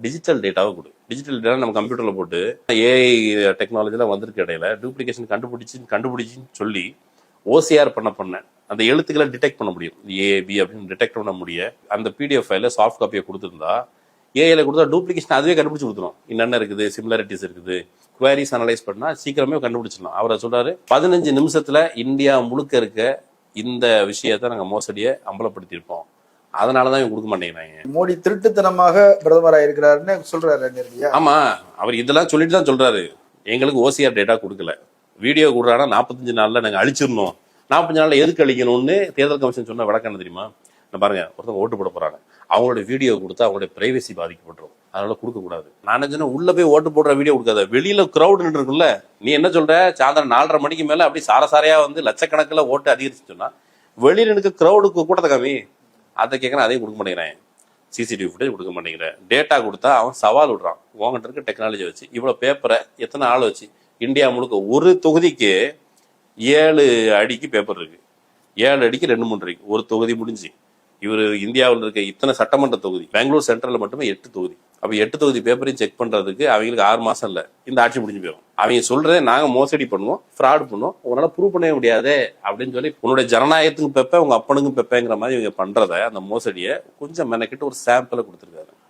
Digital டேட்டாவை கொடு. Digital data நம்ம கம்ப்யூட்டர்ல போட்டு ஏஐ டெக்னாலஜிலாம் வந்திருக்க இடையில டூப்ளிகேஷன் கண்டுபிடிச்சின்னு சொல்லி ஓசிஆர் பண்ண அந்த எழுத்துக்களை டிடெக்ட் பண்ண முடியும். ஏபி அப்படின்னு டிடெக்ட் பண்ண முடியும். அந்த பிடிஎஃப் ஃபைல சாஃப்ட் காப்பியை கொடுத்துருந்தா ஏஐல கொடுத்தா டூப்ளிகேஷன் அதுவே கண்டுபிடிச்சு கொடுத்துரும். என்னென்ன இருக்குது, சிமிலாரிட்டிஸ் இருக்குது, குவாரிஸ் அனலைஸ் பண்ணா சீக்கிரமே கண்டுபிடிச்சிடலாம். அவரை சொல்றாரு 15 நிமிஷத்துல இந்தியா முழுக்க இருக்க இந்த விஷயத்த நாங்க மோசடியை அம்பலப்படுத்தியிருப்போம், அதனாலதான் இவங்க கொடுக்க மாட்டேங்கிறாங்க. மோடி திருட்டுத்தனமாக பிரதமர் ஆயிருக்கிறாருன்னு சொல்றாரு. ஆமா, அவர் இதெல்லாம் சொல்லிட்டு தான் சொல்றாரு, எங்களுக்கு ஓசிஆர் டேட்டா கொடுக்கல, வீடியோ கொடுறானா 45 நாள்ல நாங்க அழிச்சிடணும், 45 நாள்ல எதுக்கு அழிக்கணும்னு தேர்தல் கமிஷன் சொன்ன விளக்கம் என்ன தெரியுமா? பாருங்க, ஒருத்தவங்க ஓட்டு போட போறாங்க, அவங்களோட வீடியோ கொடுத்தா அவங்களுடைய பிரைவசி பாதிக்கப்பட்டுரும், அதனால கொடுக்க கூடாது. நான் என்ன உள்ள போய் ஓட்டு போடுற வீடியோ கொடுக்காத, வெளியில கிரௌட் இருக்குல்ல, நீ என்ன சொல்ற, சாயந்தரம் 4:30 மணிக்கு மேல அப்படி சாரசாரையா வந்து லட்சக்கணக்கில் ஓட்டு அதிகரிச்சு சொன்னா வெளியில இருக்க கிரௌடுக்கு கூட்டத்தை காமி, அதை கேட்கறேன், அதையும் கொடுக்க மாட்டேங்கிறேன். சிசிடிவி ஃபுட்டேஜ் கொடுக்க மாட்டேங்கிறேன். டேட்டா கொடுத்தா அவன் சவால் விடுறான், உங்ககிட்ட இருக்க டெக்னாலஜி வச்சு இவ்வளவு பேப்பரை எத்தனை ஆள் வச்சு இந்தியா முழுக்க ஒரு தொகுதிக்கு 7 அடிக்கு பேப்பர் இருக்கு, 7 அடிக்கு 2-3 இருக்கு, ஒரு தொகுதி முடிஞ்சு. இவர் இந்தியாவில் இருக்க இத்தனை சட்டமன்ற தொகுதி, பெங்களூர் சென்ட்ரல்ல மட்டுமே 8 தொகுதி. அப்ப 8 தொகுதி பேப்பரையும் செக் பண்றதுக்கு அவங்களுக்கு 6 மாசம் இல்ல, இந்த ஆட்சி முடிஞ்சு போயிடும். அவங்க சொல்றதே நாங்க மோசடி பண்ணுவோம், ஃப்ராட் பண்ணுவோம், உங்களால ப்ரூவ் பண்ணவே முடியாது அப்படின்னு சொல்லி உன்னுடைய ஜனநாயகத்துக்கும் பெப்ப உங்க அப்பனுக்கும் பெப்பங்கிற மாதிரி இவங்க பண்றத, அந்த மோசடியை கொஞ்சம் மெனக்கிட்டு ஒரு சாம்பிளை கொடுத்துருக்காரு.